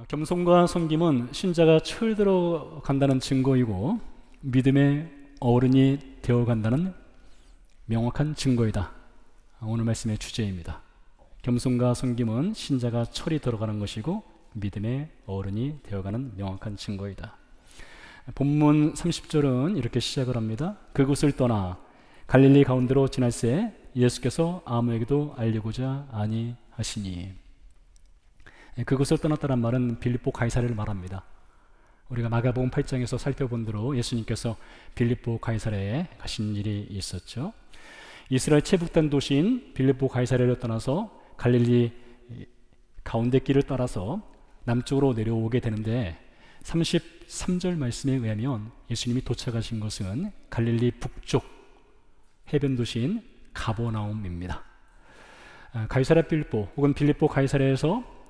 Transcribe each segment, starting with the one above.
겸손과 섬김은 신자가 철들어 간다는 증거이고 믿음의 어른이 되어 간다는 명확한 증거이다. 오늘 말씀의 주제입니다. 겸손과 섬김은 신자가 철이 들어가는 것이고 믿음의 어른이 되어가는 명확한 증거이다. 본문 30절은 이렇게 시작을 합니다. 그곳을 떠나 갈릴리 가운데로 지날새 예수께서 아무에게도 알리고자 아니하시니. 그곳을 떠났다는 말은 빌립보 가이사랴를 말합니다. 우리가 마가복음 8장에서 살펴본 대로 예수님께서 빌립보 가이사랴에 가신 일이 있었죠. 이스라엘 최북단 도시인 빌립보 가이사랴를 떠나서 갈릴리 가운데 길을 따라서 남쪽으로 내려오게 되는데 33절 말씀에 의하면 예수님이 도착하신 것은 갈릴리 북쪽 해변 도시인 가버나움입니다. 가이사랴 빌립보 혹은 빌립보 가이사랴에서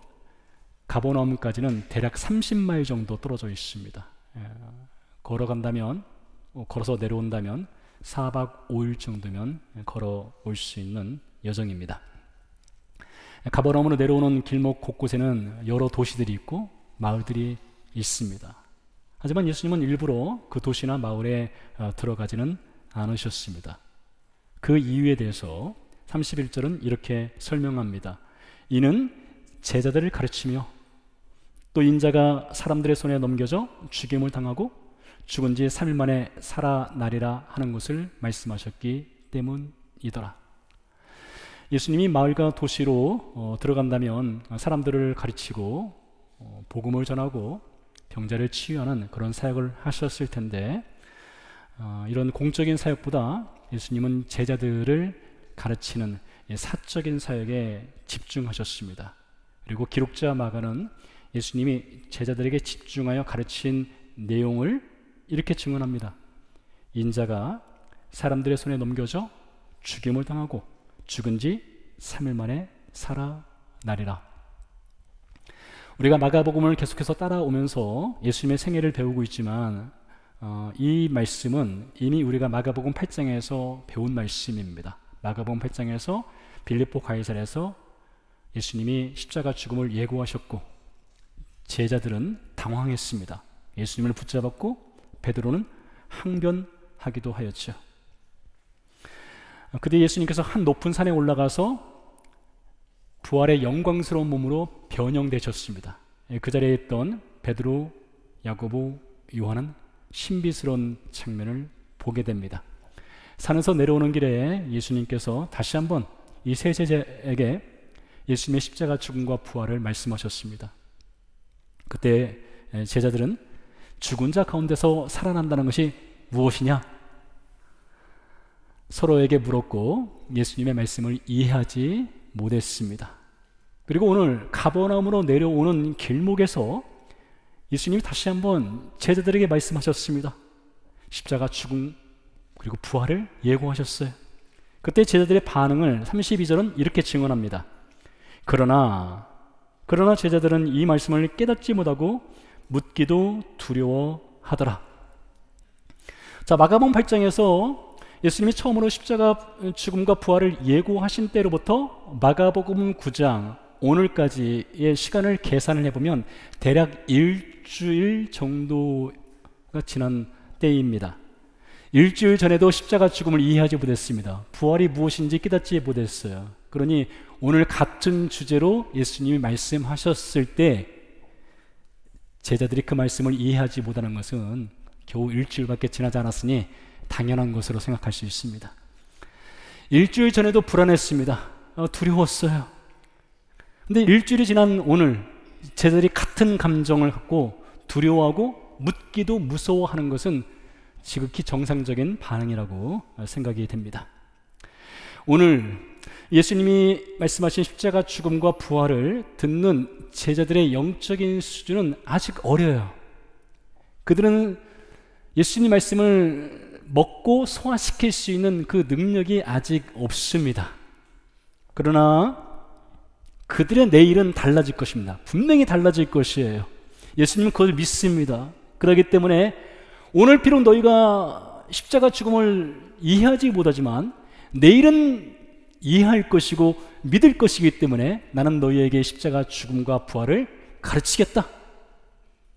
가버나움까지는 대략 30마일 정도 떨어져 있습니다. 걸어서 내려온다면 4박 5일 정도면 걸어올 수 있는 여정입니다. 가버나움으로 내려오는 길목 곳곳에는 여러 도시들이 있고 마을들이 있습니다. 하지만 예수님은 일부러 그 도시나 마을에 들어가지는 않으셨습니다. 그 이유에 대해서 31절은 이렇게 설명합니다. 이는 제자들을 가르치며 또 인자가 사람들의 손에 넘겨져 죽임을 당하고 죽은 지 3일 만에 살아나리라 하는 것을 말씀하셨기 때문이더라. 예수님이 마을과 도시로 들어간다면 사람들을 가르치고 복음을 전하고 병자를 치유하는 그런 사역을 하셨을 텐데 이런 공적인 사역보다 예수님은 제자들을 가르치는 사적인 사역에 집중하셨습니다. 그리고 기록자 마가는 예수님이 제자들에게 집중하여 가르친 내용을 이렇게 증언합니다. 인자가 사람들의 손에 넘겨져 죽임을 당하고 죽은 지 3일 만에 살아나리라. 우리가 마가복음을 계속해서 따라오면서 예수님의 생애를 배우고 있지만 이 말씀은 이미 우리가 마가복음 8장에서 배운 말씀입니다. 마가복음 8장에서 빌립보 가이사랴에서 예수님이 십자가 죽음을 예고하셨고 제자들은 당황했습니다. 예수님을 붙잡았고 베드로는 항변하기도 하였죠. 그때 예수님께서 한 높은 산에 올라가서 부활의 영광스러운 몸으로 변형되셨습니다. 그 자리에 있던 베드로, 야고보, 요한은 신비스러운 장면을 보게 됩니다. 산에서 내려오는 길에 예수님께서 다시 한번 이 세 제자에게 예수님의 십자가 죽음과 부활을 말씀하셨습니다. 그때 제자들은 죽은 자 가운데서 살아난다는 것이 무엇이냐? 서로에게 물었고 예수님의 말씀을 이해하지 못했습니다. 그리고 오늘 가버나움으로 내려오는 길목에서 예수님이 다시 한번 제자들에게 말씀하셨습니다. 십자가 죽음 그리고 부활을 예고하셨어요. 그때 제자들의 반응을 32절은 이렇게 증언합니다. 그러나 제자들은 이 말씀을 깨닫지 못하고 묻기도 두려워하더라. 자, 마가복음 8장에서 예수님이 처음으로 십자가 죽음과 부활을 예고하신 때로부터 마가복음 9장 오늘까지의 시간을 계산을 해보면 대략 일주일 정도가 지난 때입니다. 일주일 전에도 십자가 죽음을 이해하지 못했습니다. 부활이 무엇인지 깨닫지 못했어요. 그러니 오늘 같은 주제로 예수님이 말씀하셨을 때 제자들이 그 말씀을 이해하지 못하는 것은 겨우 일주일밖에 지나지 않았으니 당연한 것으로 생각할 수 있습니다. 일주일 전에도 불안했습니다. 두려웠어요. 근데 일주일이 지난 오늘 제자들이 같은 감정을 갖고 두려워하고 묻기도 무서워하는 것은 지극히 정상적인 반응이라고 생각이 됩니다. 오늘 예수님이 말씀하신 십자가 죽음과 부활을 듣는 제자들의 영적인 수준은 아직 어려요. 그들은 예수님 말씀을 먹고 소화시킬 수 있는 그 능력이 아직 없습니다. 그러나 그들의 내일은 달라질 것입니다. 분명히 달라질 것이에요. 예수님은 그걸 믿습니다. 그렇기 때문에 오늘 비록 너희가 십자가 죽음을 이해하지 못하지만 내일은 이해할 것이고 믿을 것이기 때문에 나는 너희에게 십자가 죽음과 부활을 가르치겠다.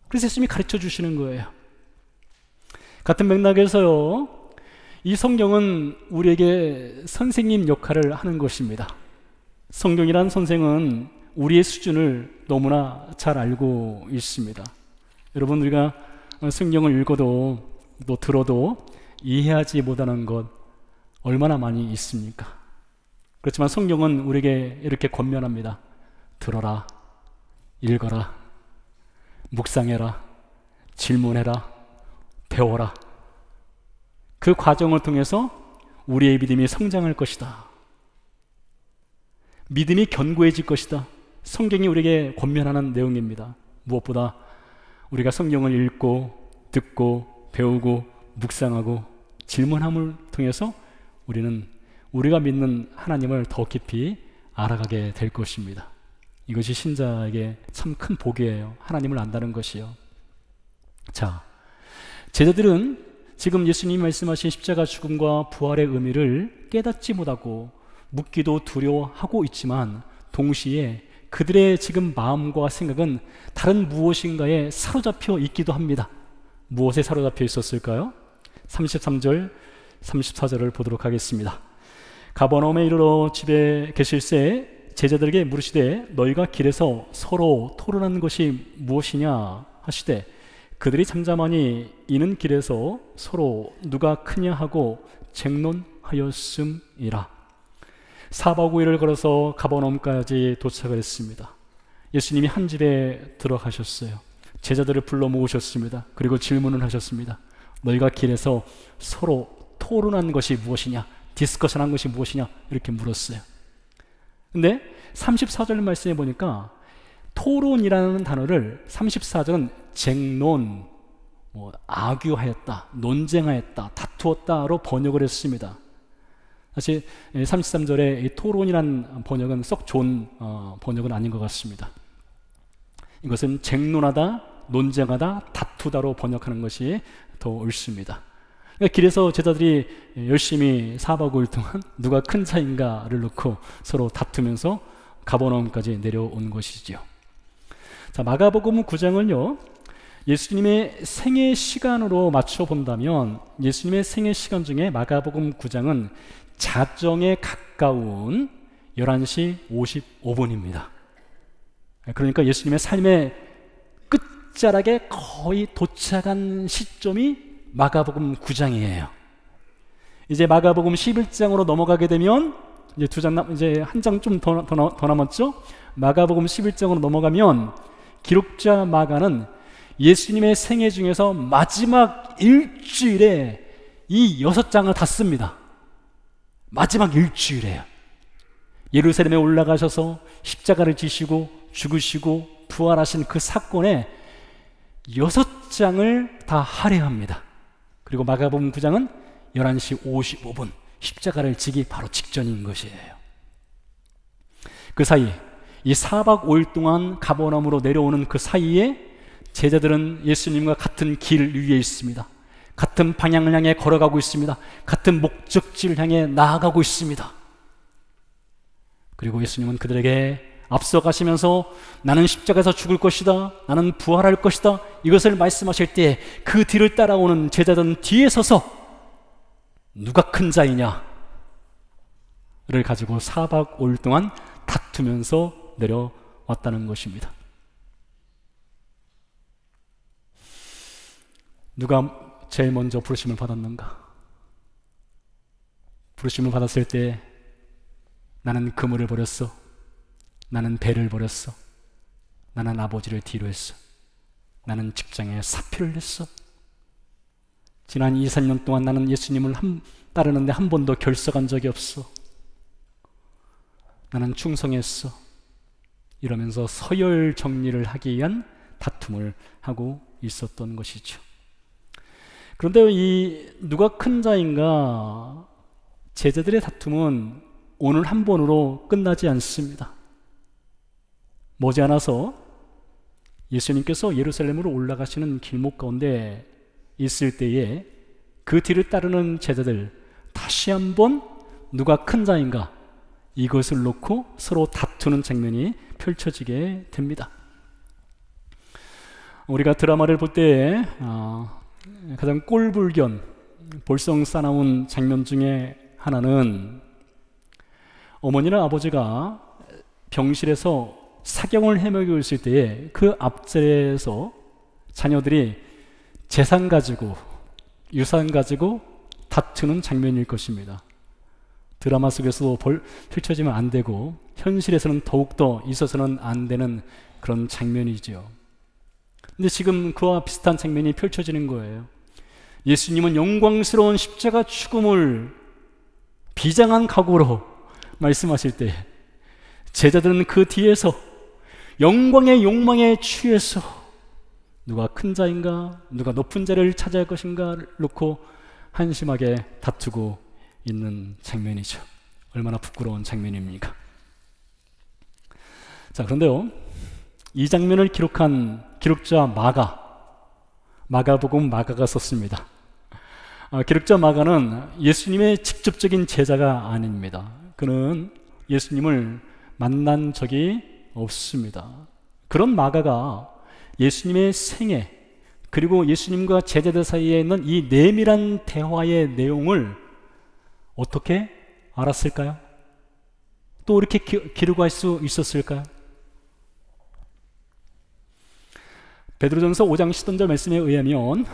그래서 예수님이 가르쳐 주시는 거예요. 같은 맥락에서요, 이 성경은 우리에게 선생님 역할을 하는 것입니다. 성경이란 선생은 우리의 수준을 너무나 잘 알고 있습니다. 여러분, 우리가 성경을 읽어도 또 들어도 이해하지 못하는 것 얼마나 많이 있습니까? 그렇지만 성경은 우리에게 이렇게 권면합니다. 들어라, 읽어라, 묵상해라, 질문해라, 배워라. 그 과정을 통해서 우리의 믿음이 성장할 것이다. 믿음이 견고해질 것이다. 성경이 우리에게 권면하는 내용입니다. 무엇보다 우리가 성경을 읽고 듣고 배우고 묵상하고 질문함을 통해서 우리는 우리가 믿는 하나님을 더 깊이 알아가게 될 것입니다. 이것이 신자에게 참 큰 복이에요. 하나님을 안다는 것이요. 자, 제자들은 지금 예수님이 말씀하신 십자가 죽음과 부활의 의미를 깨닫지 못하고 묻기도 두려워하고 있지만 동시에 그들의 지금 마음과 생각은 다른 무엇인가에 사로잡혀 있기도 합니다. 무엇에 사로잡혀 있었을까요? 33절, 34절을 보도록 하겠습니다. 가버나움에 이르러 집에 계실새 제자들에게 물으시되 너희가 길에서 서로 토론하는 것이 무엇이냐 하시되 그들이 잠잠하니 이는 길에서 서로 누가 크냐 하고 쟁론하였음이라. 4박 5일을 걸어서 가버나움까지 도착을 했습니다. 예수님이 한 집에 들어가셨어요. 제자들을 불러 모으셨습니다. 그리고 질문을 하셨습니다. 너희가 길에서 서로 토론한 것이 무엇이냐, 디스커션한 것이 무엇이냐 이렇게 물었어요. 근데 34절 말씀에 보니까 토론이라는 단어를 34절은 쟁론, 아규하였다, 논쟁하였다, 다투었다로 번역을 했습니다. 사실 33절에 이 토론이라는 번역은 썩 좋은 번역은 아닌 것 같습니다. 이것은 쟁론하다, 논쟁하다, 다투다로 번역하는 것이 더 옳습니다. 그러니까 길에서 제자들이 열심히 4박 5일 동안 누가 큰 차인가를 놓고 서로 다투면서 가버나움까지 내려온 것이지요. 자, 마가복음 9장은요, 예수님의 생애 시간으로 맞춰 본다면 예수님의 생애 시간 중에 마가복음 9장은 자정에 가까운 11시 55분입니다. 그러니까 예수님의 삶의 끝자락에 거의 도착한 시점이 마가복음 9장이에요. 이제 마가복음 11장으로 넘어가게 되면 이제 이제 한 장 좀 더 남았죠? 마가복음 11장으로 넘어가면 기록자 마가는 예수님의 생애 중에서 마지막 일주일에 이 6장을 다 씁니다. 마지막 일주일에요. 예루살렘에 올라가셔서 십자가를 지시고 죽으시고 부활하신 그 사건에 6장을 다 할애합니다. 그리고 마가복음 9장은 11시 55분 십자가를 지기 바로 직전인 것이에요. 그 사이 이 4박 5일 동안 가버나움으로 내려오는 그 사이에 제자들은 예수님과 같은 길 위에 있습니다. 같은 방향을 향해 걸어가고 있습니다. 같은 목적지를 향해 나아가고 있습니다. 그리고 예수님은 그들에게 앞서가시면서 나는 십자가에서 죽을 것이다, 나는 부활할 것이다, 이것을 말씀하실 때 그 뒤를 따라오는 제자들은 뒤에 서서 누가 큰 자이냐를 가지고 4박 5일 동안 다투면서 내려왔다는 것입니다. 누가 제일 먼저 부르심을 받았는가? 부르심을 받았을 때 나는 그물을 버렸어, 나는 배를 버렸어, 나는 아버지를 뒤로 했어, 나는 직장에 사표를 냈어, 지난 2, 3년 동안 나는 예수님을 따르는데 한 번도 결석한 적이 없어, 나는 충성했어, 이러면서 서열 정리를 하기 위한 다툼을 하고 있었던 것이죠. 그런데 이 누가 큰 자인가, 제자들의 다툼은 오늘 한 번으로 끝나지 않습니다. 머지않아서 예수님께서 예루살렘으로 올라가시는 길목 가운데 있을 때에 그 뒤를 따르는 제자들 다시 한번 누가 큰 자인가 이것을 놓고 서로 다투는 장면이 펼쳐지게 됩니다. 우리가 드라마를 볼 때 가장 꼴불견, 볼썽싸나운 장면 중에 하나는 어머니나 아버지가 병실에서 사경을 헤매고 있을 때에 그 앞자리에서 자녀들이 재산 가지고, 유산 가지고 다투는 장면일 것입니다. 드라마 속에서도 펼쳐지면 안 되고 현실에서는 더욱더 있어서는 안 되는 그런 장면이죠. 근데 지금 그와 비슷한 장면이 펼쳐지는 거예요. 예수님은 영광스러운 십자가 죽음을 비장한 각오로 말씀하실 때 제자들은 그 뒤에서 영광의 욕망에 취해서 누가 큰 자인가, 누가 높은 자를 차지할 것인가를 놓고 한심하게 다투고 있는 장면이죠. 얼마나 부끄러운 장면입니까? 자, 그런데요, 이 장면을 기록한 기록자 마가복음 마가가 썼습니다. 기록자 마가는 예수님의 직접적인 제자가 아닙니다. 그는 예수님을 만난 적이 없습니다. 그런 마가가 예수님의 생애, 그리고 예수님과 제자들 사이에 있는 이 내밀한 대화의 내용을 어떻게 알았을까요? 또 이렇게 기록할 수 있었을까요? 베드로전서 5장 10절 말씀에 의하면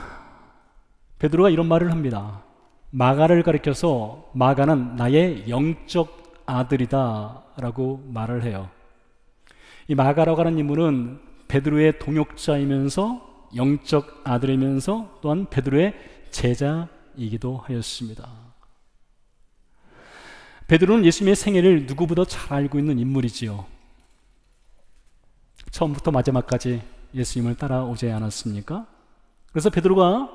베드로가 이런 말을 합니다. 마가를 가리켜서 마가는 나의 영적 아들이다 라고 말을 해요. 이 마가라고 하는 인물은 베드로의 동역자이면서 영적 아들이면서 또한 베드로의 제자이기도 하였습니다. 베드로는 예수님의 생애를 누구보다 잘 알고 있는 인물이지요. 처음부터 마지막까지 예수님을 따라오지 않았습니까? 그래서 베드로가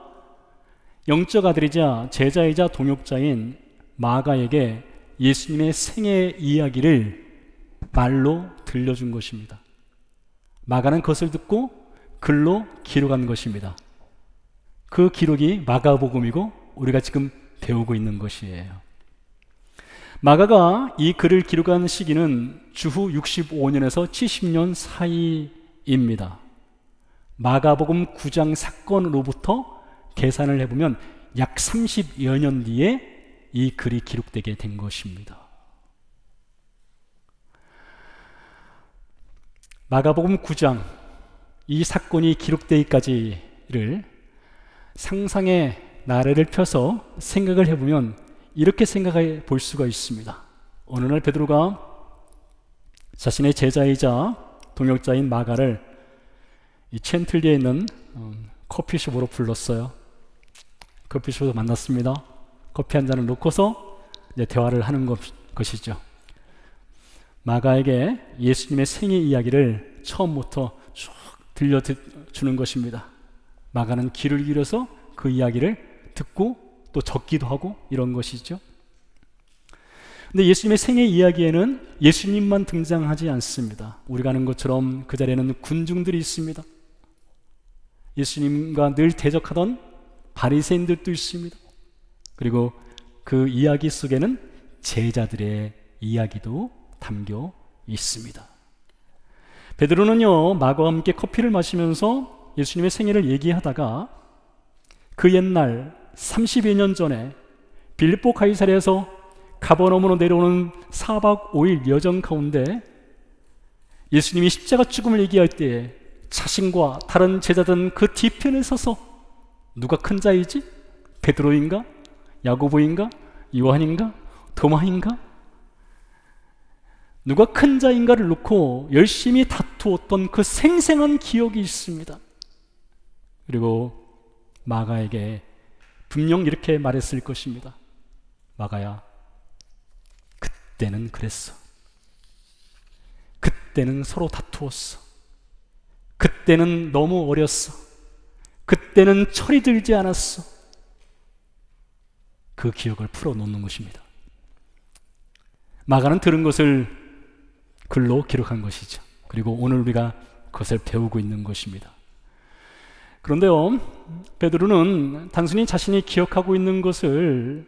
영적 아들이자 제자이자 동역자인 마가에게 예수님의 생애 이야기를 말로 들려준 것입니다. 마가는 그것을 듣고 글로 기록한 것입니다. 그 기록이 마가복음이고 우리가 지금 배우고 있는 것이에요. 마가가 이 글을 기록한 시기는 주후 65년에서 70년 사이입니다. 마가복음 9장 사건으로부터 계산을 해보면 약 30여 년 뒤에 이 글이 기록되게 된 것입니다. 마가복음 9장, 이 사건이 기록되기까지를 상상의 나래를 펴서 생각을 해보면 이렇게 생각해 볼 수가 있습니다. 어느 날 베드로가 자신의 제자이자 동역자인 마가를 이 챈틀리에 있는 커피숍으로 불렀어요. 커피숍에서 만났습니다. 커피 한 잔을 놓고서 이제 대화를 하는 것이죠. 마가에게 예수님의 생애 이야기를 처음부터 쭉 들려주는 것입니다. 마가는 귀를 기울여서 그 이야기를 듣고 또 적기도 하고 이런 것이죠. 근데 예수님의 생애 이야기에는 예수님만 등장하지 않습니다. 우리가 아는 것처럼 그 자리에는 군중들이 있습니다. 예수님과 늘 대적하던 바리새인들도 있습니다. 그리고 그 이야기 속에는 제자들의 이야기도 담겨 있습니다. 베드로는요, 마가와 함께 커피를 마시면서 예수님의 생애를 얘기하다가 그 옛날 30여 년 전에 빌립보 가이사랴에서 가버나움으로 내려오는 4박 5일 여정 가운데 예수님이 십자가 죽음을 얘기할 때에 자신과 다른 제자들은 그 뒤편에 서서 누가 큰 자이지? 베드로인가? 야고보인가? 요한인가? 도마인가? 누가 큰 자인가를 놓고 열심히 다투었던 그 생생한 기억이 있습니다. 그리고 마가에게 분명 이렇게 말했을 것입니다. 마가야, 그때는 그랬어. 그때는 서로 다투었어. 그때는 너무 어렸어. 그때는 철이 들지 않았어. 그 기억을 풀어놓는 것입니다. 마가는 들은 것을 글로 기록한 것이죠. 그리고 오늘 우리가 그것을 배우고 있는 것입니다. 그런데요, 베드로는 단순히 자신이 기억하고 있는 것을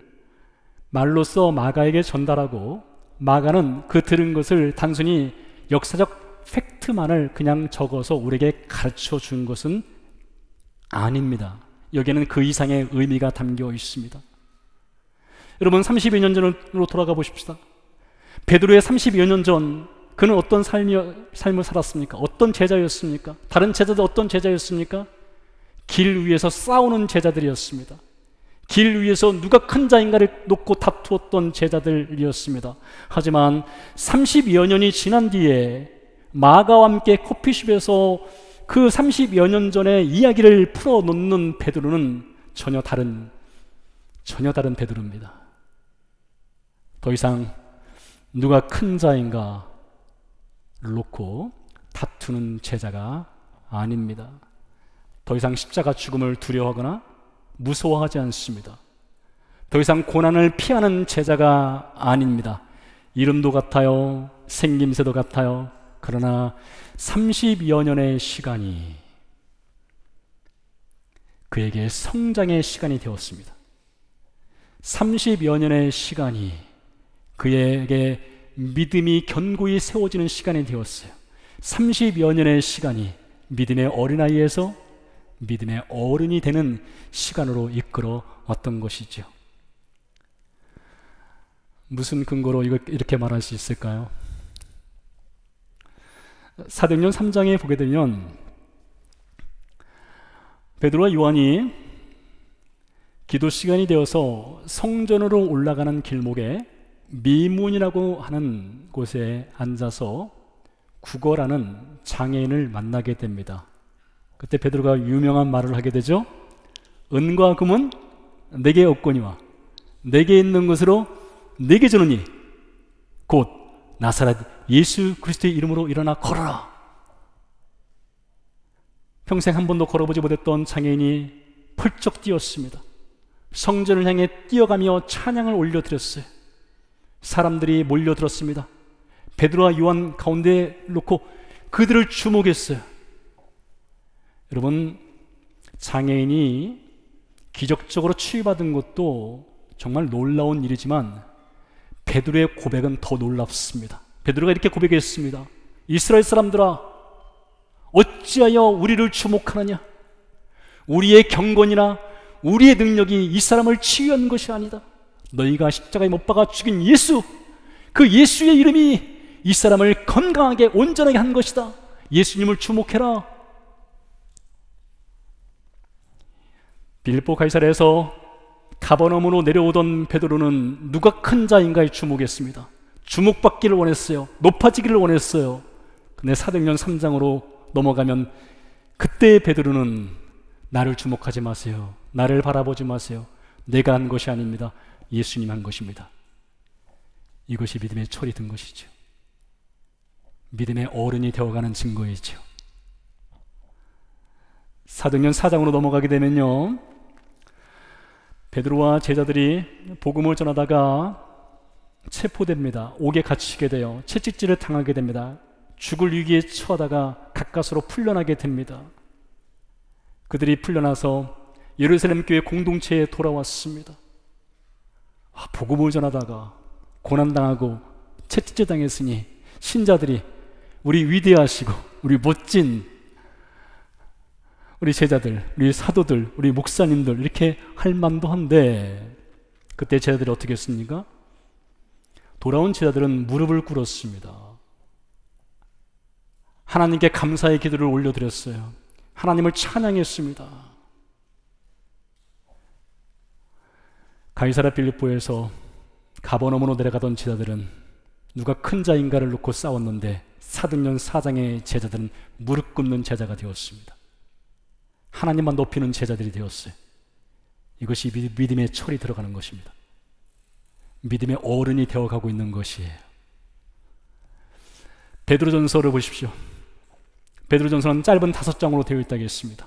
말로써 마가에게 전달하고, 마가는 그 들은 것을 단순히 역사적 팩트만을 그냥 적어서 우리에게 가르쳐 준 것은 아닙니다. 여기에는 그 이상의 의미가 담겨 있습니다. 여러분, 30여 년 전으로 돌아가 보십시다. 베드로의 30여 년 전, 그는 어떤 삶을 살았습니까? 어떤 제자였습니까? 다른 제자들 어떤 제자였습니까? 길 위에서 싸우는 제자들이었습니다. 길 위에서 누가 큰 자인가를 놓고 다투었던 제자들이었습니다. 하지만 30여 년이 지난 뒤에 마가와 함께 커피숍에서 그 30여 년 전의 이야기를 풀어놓는 베드로는 전혀 다른 베드로입니다. 더 이상 누가 큰 자인가를 놓고 다투는 제자가 아닙니다. 더 이상 십자가 죽음을 두려워하거나 무서워하지 않습니다. 더 이상 고난을 피하는 제자가 아닙니다. 이름도 같아요, 생김새도 같아요. 그러나 30여 년의 시간이 그에게 성장의 시간이 되었습니다. 30여 년의 시간이 그에게 믿음이 견고히 세워지는 시간이 되었어요. 30여 년의 시간이 믿음의 어린아이에서 믿음의 어른이 되는 시간으로 이끌어 왔던 것이죠. 무슨 근거로 이렇게 말할 수 있을까요? 사도행전 3장에 보게 되면 베드로와 요한이 기도 시간이 되어서 성전으로 올라가는 길목에 미문이라고 하는 곳에 앉아서 구걸하는 장애인을 만나게 됩니다. 그때 베드로가 유명한 말을 하게 되죠. 은과 금은 내게 없거니와 내게 있는 것으로 내게 주노니 곧 나사렛 예수 그리스도의 이름으로 일어나 걸어라. 평생 한 번도 걸어보지 못했던 장애인이 펄쩍 뛰었습니다. 성전을 향해 뛰어가며 찬양을 올려드렸어요. 사람들이 몰려들었습니다. 베드로와 요한 가운데에 놓고 그들을 주목했어요. 여러분, 장애인이 기적적으로 치유받은 것도 정말 놀라운 일이지만 베드로의 고백은 더 놀랍습니다. 베드로가 이렇게 고백했습니다. 이스라엘 사람들아, 어찌하여 우리를 주목하느냐? 우리의 경건이나 우리의 능력이 이 사람을 치유한 것이 아니다. 너희가 십자가에 못 박아 죽인 예수, 그 예수의 이름이 이 사람을 건강하게 온전하게 한 것이다. 예수님을 주목해라. 빌립보 가이사랴에서 가버나움으로 내려오던 베드로는 누가 큰 자인가에 주목했습니다. 주목받기를 원했어요. 높아지기를 원했어요. 근데 사도행전 3장으로 넘어가면 그때 베드로는 나를 주목하지 마세요. 나를 바라보지 마세요. 내가 한 것이 아닙니다. 예수님 한 것입니다. 이것이 믿음의 철이 든 것이죠. 믿음의 어른이 되어가는 증거이죠. 사도행전 4장으로 넘어가게 되면요, 베드로와 제자들이 복음을 전하다가 체포됩니다. 옥에 갇히게 돼요. 채찍질을 당하게 됩니다. 죽을 위기에 처하다가 가까스로 풀려나게 됩니다. 그들이 풀려나서 예루살렘 교회 공동체에 돌아왔습니다. 복음을 전하다가 고난당하고 채찍질 당했으니 신자들이 우리 위대하시고 우리 멋진 우리 제자들, 우리 사도들, 우리 목사님들 이렇게 할 만도 한데, 그때 제자들이 어떻게 했습니까? 돌아온 제자들은 무릎을 꿇었습니다. 하나님께 감사의 기도를 올려드렸어요. 하나님을 찬양했습니다. 가이사랴 빌립보에서 가버나움으로 내려가던 제자들은 누가 큰 자인가를 놓고 싸웠는데 사도행전 4장의 제자들은 무릎 꿇는 제자가 되었습니다. 하나님만 높이는 제자들이 되었어요. 이것이 믿음의 철이 들어가는 것입니다. 믿음의 어른이 되어가고 있는 것이에요. 베드로전서를 보십시오. 베드로전서는 짧은 5장으로 되어 있다고 했습니다.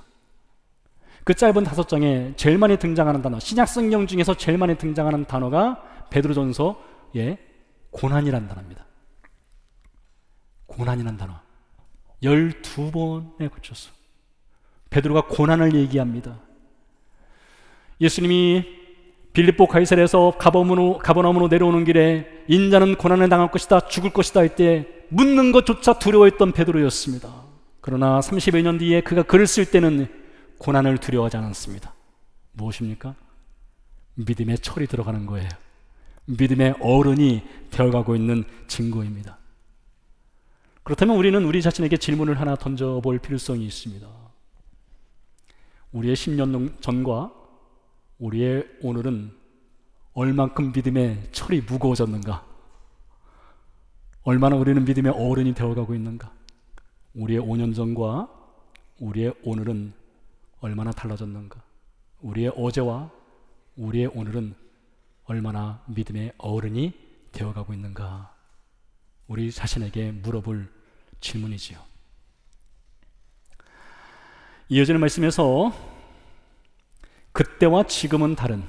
그 짧은 5장에 제일 많이 등장하는 단어, 신약성경 중에서 제일 많이 등장하는 단어가 베드로전서의 고난이라는 단어입니다. 고난이라는 단어 12번에 걸쳐서 베드로가 고난을 얘기합니다. 예수님이 빌립보 가이사랴에서 가버나움으로 내려오는 길에 인자는 고난을 당할 것이다, 죽을 것이다 할 때 묻는 것조차 두려워했던 베드로였습니다. 그러나 30여 년 뒤에 그가 글을 쓸 때는 고난을 두려워하지 않았습니다. 무엇입니까? 믿음의 철이 들어가는 거예요. 믿음의 어른이 되어가고 있는 증거입니다. 그렇다면 우리는 우리 자신에게 질문을 하나 던져볼 필요성이 있습니다. 우리의 10년 전과 우리의 오늘은 얼만큼 믿음의 철이 무거워졌는가? 얼마나 우리는 믿음의 어른이 되어가고 있는가? 우리의 5년 전과 우리의 오늘은 얼마나 달라졌는가? 우리의 어제와 우리의 오늘은 얼마나 믿음의 어른이 되어가고 있는가? 우리 자신에게 물어볼 질문이지요. 이어지는 말씀에서 그때와 지금은 다른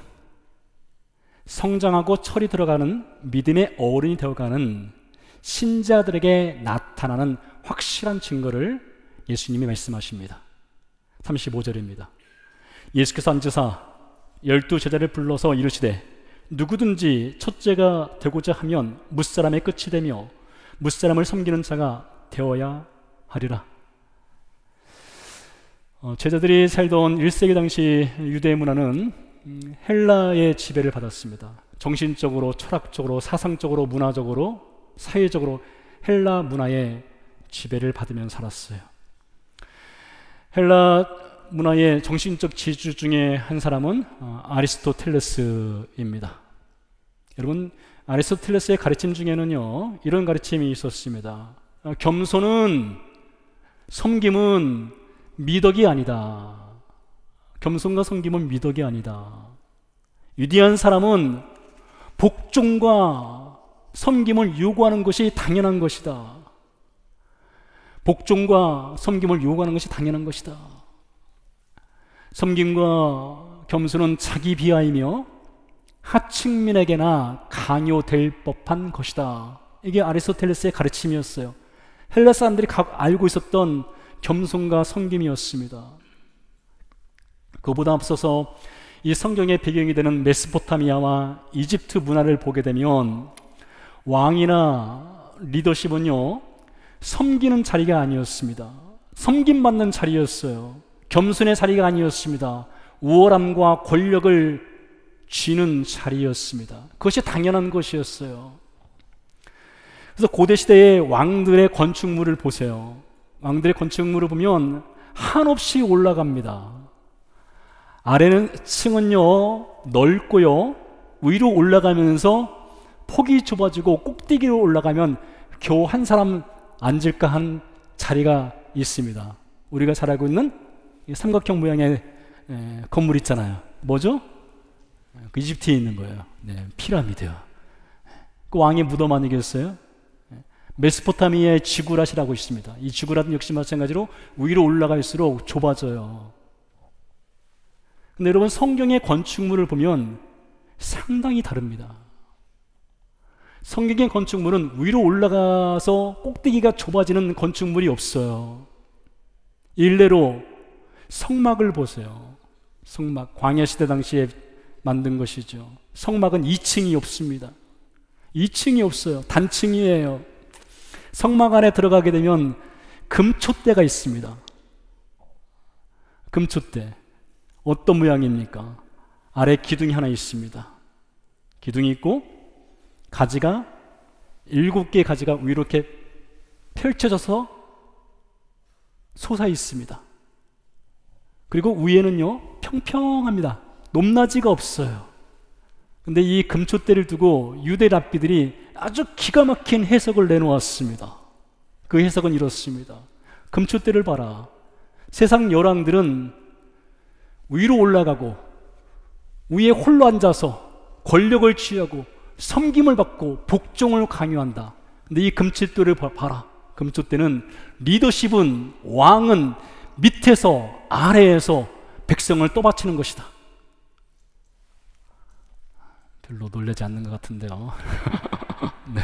성장하고 철이 들어가는 믿음의 어른이 되어가는 신자들에게 나타나는 확실한 증거를 예수님이 말씀하십니다. 35절입니다. 예수께서 앉으사 12 제자를 불러서 이르시되 누구든지 첫째가 되고자 하면 무사람의 끝이 되며 무사람을 섬기는 자가 되어야 하리라. 제자들이 살던 1세기 당시 유대 문화는 헬라의 지배를 받았습니다. 정신적으로, 철학적으로, 사상적으로, 문화적으로, 사회적으로 헬라 문화의 지배를 받으며 살았어요. 헬라 문화의 정신적 지주 중에 한 사람은 아리스토텔레스입니다. 여러분, 아리스토텔레스의 가르침 중에는요, 이런 가르침이 있었습니다. 겸손은, 섬김은 미덕이 아니다. 겸손과 섬김은 미덕이 아니다. 위대한 사람은 복종과 섬김을 요구하는 것이 당연한 것이다. 복종과 섬김을 요구하는 것이 당연한 것이다. 섬김과 겸손은 자기 비하이며 하층민에게나 강요될 법한 것이다. 이게 아리스토텔레스의 가르침이었어요. 헬라 사람들이 알고 있었던 겸손과 섬김이었습니다. 그보다 앞서서 이 성경의 배경이 되는 메소포타미아와 이집트 문화를 보게 되면 왕이나 리더십은요, 섬기는 자리가 아니었습니다. 섬김받는 자리였어요. 겸손의 자리가 아니었습니다. 우월함과 권력을 쥐는 자리였습니다. 그것이 당연한 것이었어요. 그래서 고대 시대의 왕들의 건축물을 보세요. 왕들의 건축물을 보면 한없이 올라갑니다. 아래는 층은요 넓고요, 위로 올라가면서 폭이 좁아지고 꼭대기로 올라가면 겨우 한 사람 앉을까 한 자리가 있습니다. 우리가 잘 알고 있는 이 삼각형 모양의 건물 있잖아요. 뭐죠? 그 이집트에 있는 거예요. 네, 피라미드요. 그 왕의 무덤 아니겠어요? 메소포타미아의 지구랏이라고 있습니다. 이 지구랏은 역시 마찬가지로 위로 올라갈수록 좁아져요. 근데 여러분, 성경의 건축물을 보면 상당히 다릅니다. 성경의 건축물은 위로 올라가서 꼭대기가 좁아지는 건축물이 없어요. 일례로 성막을 보세요. 성막, 광야시대 당시에 만든 것이죠. 성막은 2층이 없습니다. 2층이 없어요. 단층이에요. 성막 안에 들어가게 되면 금촛대가 있습니다. 금촛대. 어떤 모양입니까? 아래 기둥이 하나 있습니다. 기둥이 있고 가지가 7개의 가지가 위로 이렇게 펼쳐져서 솟아 있습니다. 그리고 위에는요 평평합니다. 높낮이가 없어요. 근데 이 금촛대를 두고 유대 랍비들이 아주 기가 막힌 해석을 내놓았습니다. 그 해석은 이렇습니다. 금촛대를 봐라. 세상 열왕들은 위로 올라가고 위에 홀로 앉아서 권력을 취하고 섬김을 받고 복종을 강요한다. 근데 이 금촛대를 봐라. 금촛대는 리더십은, 왕은 밑에서 아래에서 백성을 떠받치는 것이다. 별로 놀라지 않는 것 같은데요. 네.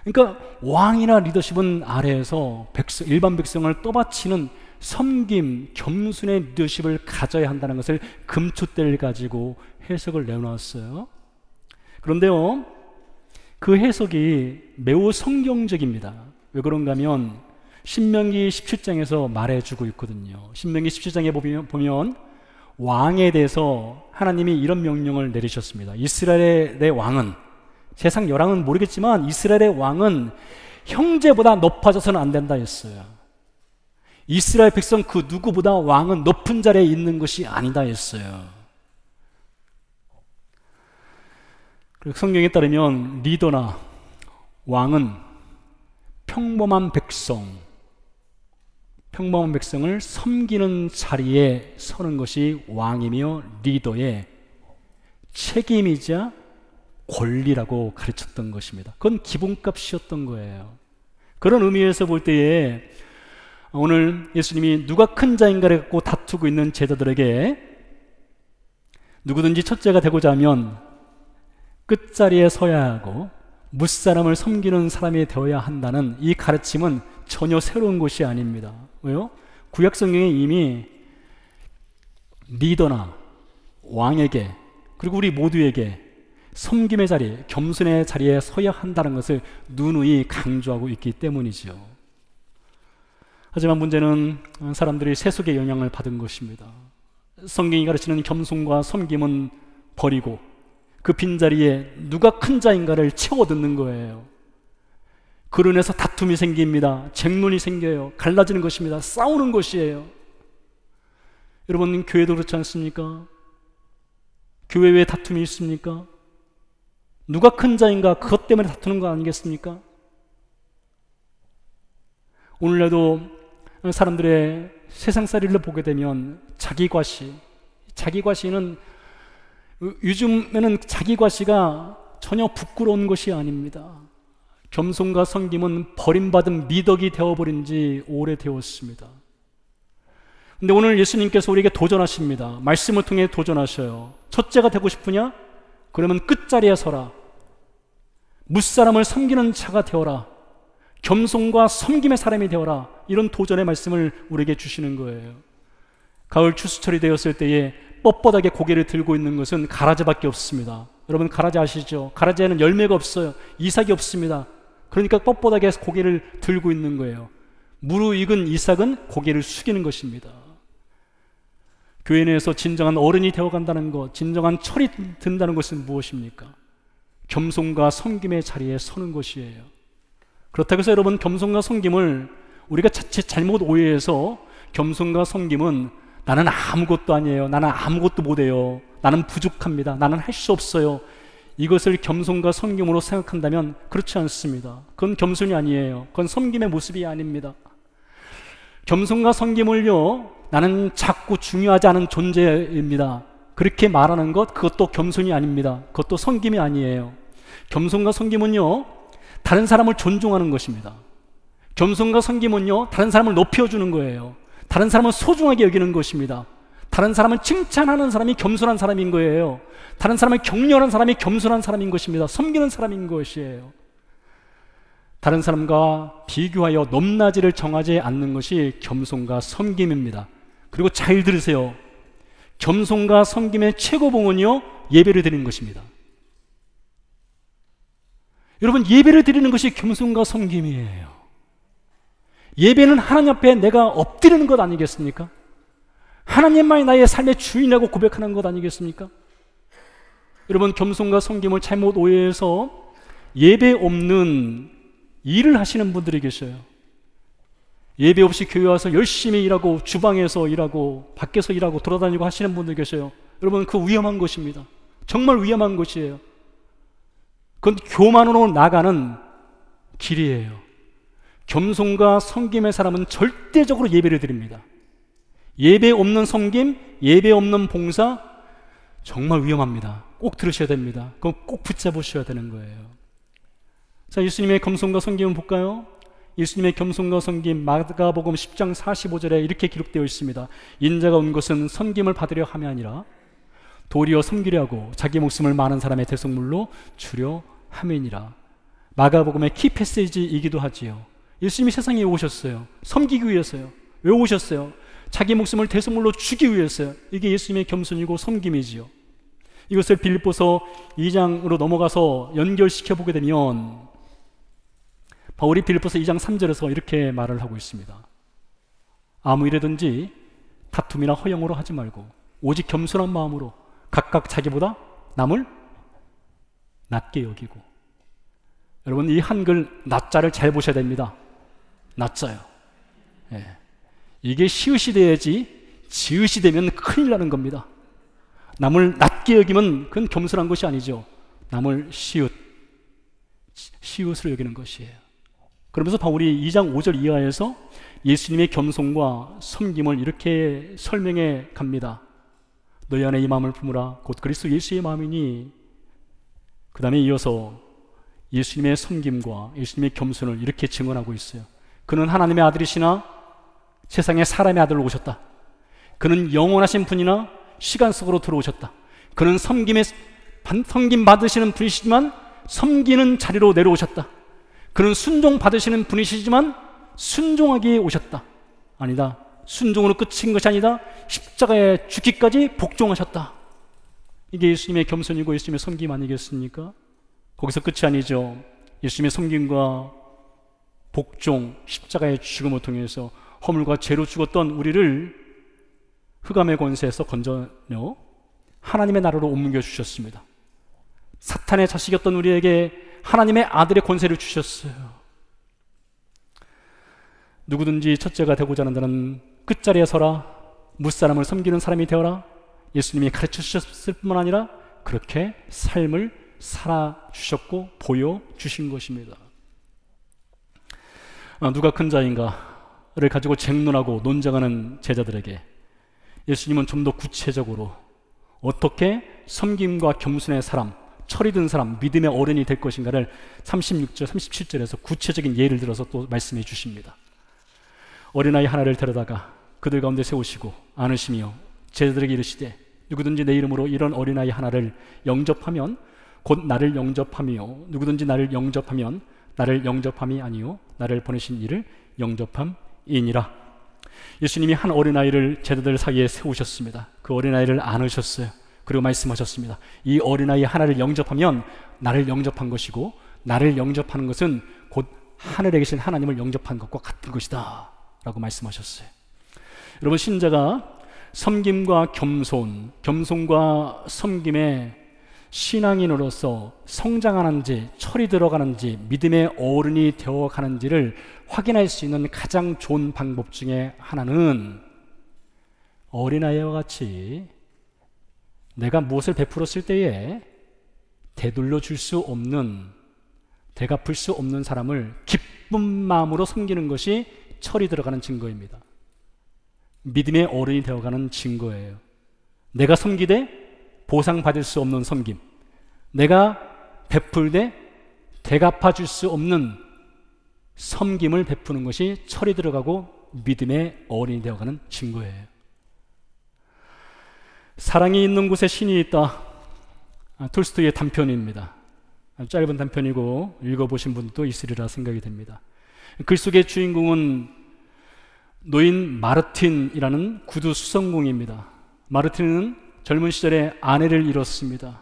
그러니까 왕이나 리더십은 아래에서 일반 백성을 떠받치는 섬김, 겸손의 리더십을 가져야 한다는 것을 금촛대를 가지고 해석을 내놓았어요. 그런데요, 그 해석이 매우 성경적입니다. 왜 그런가 하면 신명기 17장에서 말해주고 있거든요. 신명기 17장에 보면 왕에 대해서 하나님이 이런 명령을 내리셨습니다. 이스라엘의 왕은, 세상 열왕은 모르겠지만 이스라엘의 왕은 형제보다 높아져서는 안 된다 했어요. 이스라엘 백성 그 누구보다 왕은 높은 자리에 있는 것이 아니다 했어요. 그리고 성경에 따르면 리더나 왕은 평범한 백성을 섬기는 자리에 서는 것이 왕이며 리더의 책임이자 권리라고 가르쳤던 것입니다. 그건 기본값이었던 거예요. 그런 의미에서 볼 때에 오늘 예수님이 누가 큰 자인가를 갖고 다투고 있는 제자들에게 누구든지 첫째가 되고자 하면 끝자리에 서야 하고 무사람을 섬기는 사람이 되어야 한다는 이 가르침은 전혀 새로운 것이 아닙니다. 왜요? 구약 성경에 이미 리더나 왕에게, 그리고 우리 모두에게 섬김의 자리, 겸손의 자리에 서야 한다는 것을 누누이 강조하고 있기 때문이죠. 하지만 문제는 사람들이 세속의 영향을 받은 것입니다. 성경이 가르치는 겸손과 섬김은 버리고 그 빈자리에 누가 큰 자인가를 채워 듣는 거예요. 그로 인해서 다툼이 생깁니다. 쟁론이 생겨요. 갈라지는 것입니다. 싸우는 것이에요. 여러분, 교회도 그렇지 않습니까? 교회 왜 다툼이 있습니까? 누가 큰 자인가, 그것 때문에 다투는 거 아니겠습니까? 오늘날도 사람들의 세상살이를 보게 되면 자기과시는 요즘에는 자기과시가 전혀 부끄러운 것이 아닙니다. 겸손과 섬김은 버림받은 미덕이 되어버린 지 오래되었습니다. 근데 오늘 예수님께서 우리에게 도전하십니다. 말씀을 통해 도전하셔요. 첫째가 되고 싶으냐? 그러면 끝자리에 서라. 무사람을 섬기는 자가 되어라. 겸손과 섬김의 사람이 되어라. 이런 도전의 말씀을 우리에게 주시는 거예요. 가을 추수철이 되었을 때에 뻣뻣하게 고개를 들고 있는 것은 가라지밖에 없습니다. 여러분, 가라지 아시죠? 가라지에는 열매가 없어요. 이삭이 없습니다. 그러니까 뻣뻣하게 고개를 들고 있는 거예요. 무르익은 이삭은 고개를 숙이는 것입니다. 교회 내에서 진정한 어른이 되어간다는 것, 진정한 철이 든다는 것은 무엇입니까? 겸손과 섬김의 자리에 서는 것이에요. 그렇다고 해서 여러분, 겸손과 섬김을 우리가 자칫 잘못 오해해서 겸손과 섬김은 나는 아무것도 아니에요, 나는 아무것도 못해요, 나는 부족합니다, 나는 할 수 없어요, 이것을 겸손과 섬김으로 생각한다면 그렇지 않습니다. 그건 겸손이 아니에요. 그건 섬김의 모습이 아닙니다. 겸손과 섬김을요, 나는 작고 중요하지 않은 존재입니다, 그렇게 말하는 것, 그것도 겸손이 아닙니다. 그것도 섬김이 아니에요. 겸손과 섬김은요, 다른 사람을 존중하는 것입니다. 겸손과 섬김은요, 다른 사람을 높여주는 거예요. 다른 사람을 소중하게 여기는 것입니다. 다른 사람을 칭찬하는 사람이 겸손한 사람인 거예요. 다른 사람을 격려하는 사람이 겸손한 사람인 것입니다. 섬기는 사람인 것이에요. 다른 사람과 비교하여 높낮이를 정하지 않는 것이 겸손과 섬김입니다. 그리고 잘 들으세요. 겸손과 섬김의 최고봉은요, 예배를 드리는 것입니다. 여러분, 예배를 드리는 것이 겸손과 섬김이에요. 예배는 하나님 앞에 내가 엎드리는 것 아니겠습니까? 하나님만이 나의 삶의 주인이라고 고백하는 것 아니겠습니까? 여러분, 겸손과 섬김을 잘못 오해해서 예배 없는 일을 하시는 분들이 계셔요. 예배 없이 교회 와서 열심히 일하고 주방에서 일하고 밖에서 일하고 돌아다니고 하시는 분들 계셔요. 여러분, 그 위험한 것입니다. 정말 위험한 것이에요. 그건 교만으로 나가는 길이에요. 겸손과 섬김의 사람은 절대적으로 예배를 드립니다. 예배 없는 섬김, 예배 없는 봉사, 정말 위험합니다. 꼭 들으셔야 됩니다. 그건 꼭 붙잡으셔야 되는 거예요. 자, 예수님의 겸손과 섬김을 볼까요? 예수님의 겸손과 섬김, 마가복음 10장 45절에 이렇게 기록되어 있습니다. 인자가 온 것은 섬김을 받으려 함이 아니라 도리어 섬기려 하고 자기 목숨을 많은 사람의 대속물로 주려 함이니라. 마가복음의 키 패시지이기도 하지요. 예수님이 세상에 오셨어요. 섬기기 위해서요. 왜 오셨어요? 자기 목숨을 대속물로 주기 위해서요. 이게 예수님의 겸손이고 섬김이지요. 이것을 빌립보서 2장으로 넘어가서 연결시켜 보게 되면 바울이 빌립보서 2장 3절에서 이렇게 말을 하고 있습니다. 아무 일이든지 다툼이나 허영으로 하지 말고 오직 겸손한 마음으로 각각 자기보다 남을 낮게 여기고. 여러분, 이 한글 낮자를 잘 보셔야 됩니다. 낮자요. 예. 이게 시읒이 돼야지 지읒이 되면 큰일 나는 겁니다. 남을 낮게 여기면 그건 겸손한 것이 아니죠. 남을 시읒으로 여기는 것이에요. 그러면서 바울이 2장 5절 이하에서 예수님의 겸손과 섬김을 이렇게 설명해 갑니다. 너희 안에 이 마음을 품으라 곧 그리스도 예수의 마음이니. 그 다음에 이어서 예수님의 섬김과 예수님의 겸손을 이렇게 증언하고 있어요. 그는 하나님의 아들이시나 세상에 사람의 아들로 오셨다. 그는 영원하신 분이나 시간 속으로 들어오셨다. 그는 섬김 받으시는 분이시지만 섬기는 자리로 내려오셨다. 그는 순종 받으시는 분이시지만 순종하기에 오셨다. 아니다. 순종으로 끝인 것이 아니다. 십자가에 죽기까지 복종하셨다. 이게 예수님의 겸손이고 예수님의 섬김 아니겠습니까? 거기서 끝이 아니죠. 예수님의 섬김과 복종, 십자가의 죽음을 통해서 허물과 죄로 죽었던 우리를 흑암의 권세에서 건져내어 하나님의 나라로 옮겨 주셨습니다. 사탄의 자식이었던 우리에게 하나님의 아들의 권세를 주셨어요. 누구든지 첫째가 되고자 하는 자는 끝자리에 서라. 무사람을 섬기는 사람이 되어라. 예수님이 가르쳐 주셨을 뿐만 아니라 그렇게 삶을 살아주셨고 보여주신 것입니다. 누가 큰 자인가를 가지고 쟁론하고 논쟁하는 제자들에게 예수님은 좀 더 구체적으로 어떻게 섬김과 겸손의 사람, 철이 든 사람, 믿음의 어른이 될 것인가를 36절, 37절에서 구체적인 예를 들어서 또 말씀해 주십니다. 어린아이 하나를 데려다가 그들 가운데 세우시고 안으시며 제자들에게 이르시되 누구든지 내 이름으로 이런 어린아이 하나를 영접하면 곧 나를 영접하며 누구든지 나를 영접하면 나를 영접함이 아니요 나를 보내신 이를 영접함이니라. 예수님이 한 어린아이를 제자들 사이에 세우셨습니다. 그 어린아이를 안으셨어요. 그리고 말씀하셨습니다. 이 어린아이 하나를 영접하면 나를 영접한 것이고 나를 영접하는 것은 곧 하늘에 계신 하나님을 영접한 것과 같은 것이다 라고 말씀하셨어요. 여러분, 신자가 섬김과 겸손과 섬김의 신앙인으로서 성장하는지 철이 들어가는지 믿음의 어른이 되어가는지를 확인할 수 있는 가장 좋은 방법 중에 하나는 어린아이와 같이 내가 무엇을 베풀었을 때에 되돌려 줄 수 없는, 되갚을 수 없는 사람을 기쁜 마음으로 섬기는 것이 철이 들어가는 증거입니다. 믿음의 어른이 되어가는 증거예요. 내가 섬기되 보상받을 수 없는 섬김, 내가 베풀되 대갚아 줄 수 없는 섬김을 베푸는 것이 철이 들어가고 믿음의 어른이 되어가는 증거예요. 사랑이 있는 곳에 신이 있다. 톨스토이의 단편입니다. 짧은 단편이고 읽어보신 분도 있으리라 생각이 됩니다. 글 속의 주인공은 노인 마르틴이라는 구두 수성공입니다. 마르틴은 젊은 시절에 아내를 잃었습니다.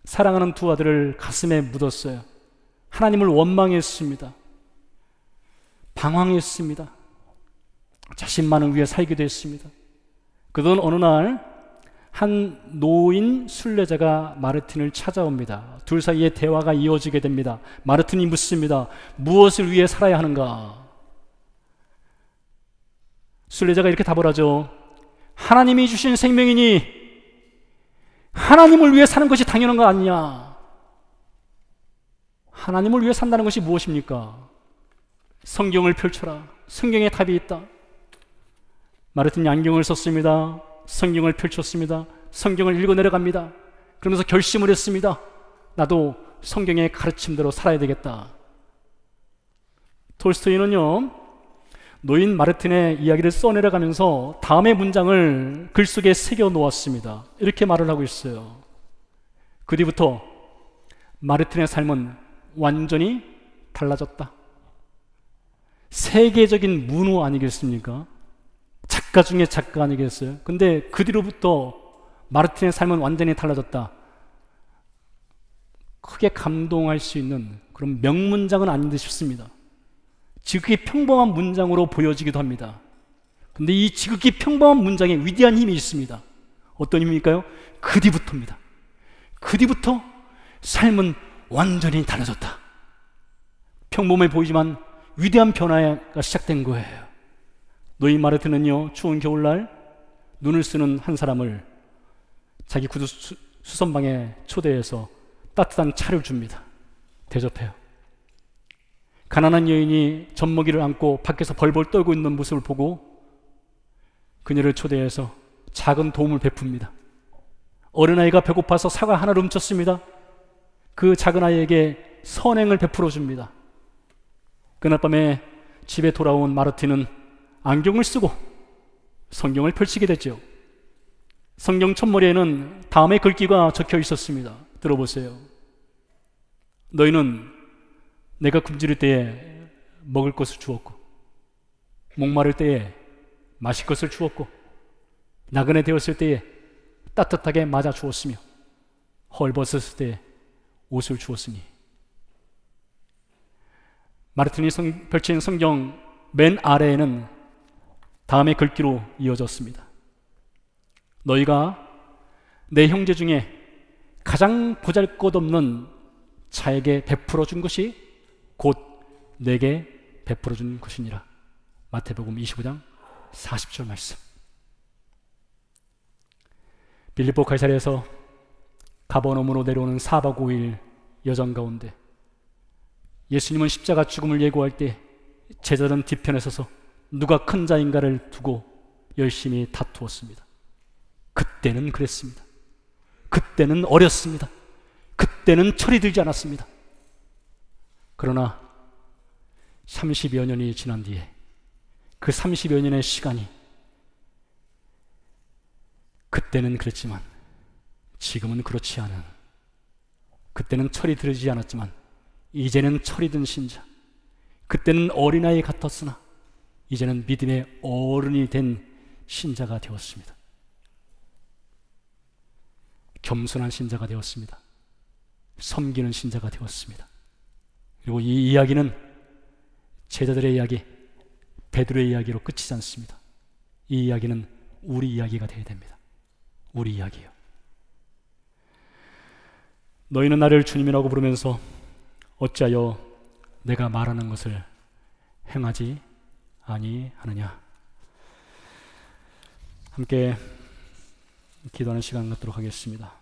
사랑하는 두 아들을 가슴에 묻었어요. 하나님을 원망했습니다. 방황했습니다. 자신만을 위해 살기도 했습니다. 그러던 어느 날 한 노인 순례자가 마르틴을 찾아옵니다. 둘 사이에 대화가 이어지게 됩니다. 마르틴이 묻습니다. 무엇을 위해 살아야 하는가? 순례자가 이렇게 답을 하죠. 하나님이 주신 생명이니 하나님을 위해 사는 것이 당연한 거 아니냐? 하나님을 위해 산다는 것이 무엇입니까? 성경을 펼쳐라. 성경에 답이 있다. 마르틴이 안경을 썼습니다. 성경을 펼쳤습니다. 성경을 읽어 내려갑니다. 그러면서 결심을 했습니다. 나도 성경의 가르침대로 살아야 되겠다. 톨스토이는요, 노인 마르틴의 이야기를 써내려가면서 다음의 문장을 글 속에 새겨 놓았습니다. 이렇게 말을 하고 있어요. 그 뒤부터 마르틴의 삶은 완전히 달라졌다. 세계적인 문호 아니겠습니까? 작가 중에 작가 아니겠어요? 근데 그 뒤로부터 마르틴의 삶은 완전히 달라졌다. 크게 감동할 수 있는 그런 명문장은 아닌 듯 싶습니다. 지극히 평범한 문장으로 보여지기도 합니다. 근데 이 지극히 평범한 문장에 위대한 힘이 있습니다. 어떤 힘일까요? 그 뒤부터입니다. 그 뒤부터 삶은 완전히 달라졌다. 평범해 보이지만 위대한 변화가 시작된 거예요. 너희 마르트는요, 추운 겨울날 눈을 쓰는 한 사람을 자기 구두 수선방에 초대해서 따뜻한 차를 줍니다. 대접해요. 가난한 여인이 젖먹이를 안고 밖에서 벌벌 떨고 있는 모습을 보고 그녀를 초대해서 작은 도움을 베풉니다. 어린아이가 배고파서 사과 하나를 훔쳤습니다. 그 작은 아이에게 선행을 베풀어 줍니다. 그날 밤에 집에 돌아온 마르티는 안경을 쓰고 성경을 펼치게 됐죠. 성경 첫머리에는 다음의 글귀가 적혀 있었습니다. 들어보세요. 너희는 내가 굶주릴 때에 먹을 것을 주었고, 목마를 때에 마실 것을 주었고, 나그네 되었을 때에 따뜻하게 맞아 주었으며, 헐벗었을 때에 옷을 주었으니. 마르틴이 펼친 성경 맨 아래에는 다음의 글귀로 이어졌습니다. 너희가 내 형제 중에 가장 보잘것없는 자에게 베풀어 준 것이 곧 내게 베풀어 준 것이니라. 마태복음 25장 40절 말씀. 빌립보 가이사랴에서 가버나움으로 내려오는 4박 5일 여정 가운데 예수님은 십자가 죽음을 예고할 때 제자들은 뒤편에 서서 누가 큰 자인가를 두고 열심히 다투었습니다. 그때는 그랬습니다. 그때는 어렸습니다. 그때는 철이 들지 않았습니다. 그러나 30여 년이 지난 뒤에 그 30여 년의 시간이 그때는 그랬지만 지금은 그렇지 않은, 그때는 철이 들지 않았지만 이제는 철이 든 신자, 그때는 어린아이 같았으나 이제는 믿음의 어른이 된 신자가 되었습니다. 겸손한 신자가 되었습니다. 섬기는 신자가 되었습니다. 그리고 이 이야기는 제자들의 이야기, 베드로의 이야기로 끝이지 않습니다. 이 이야기는 우리 이야기가 되어야 됩니다. 우리 이야기요. 너희는 나를 주님이라고 부르면서 어찌하여 내가 말하는 것을 행하지 아니하느냐. 함께 기도하는 시간 갖도록 하겠습니다.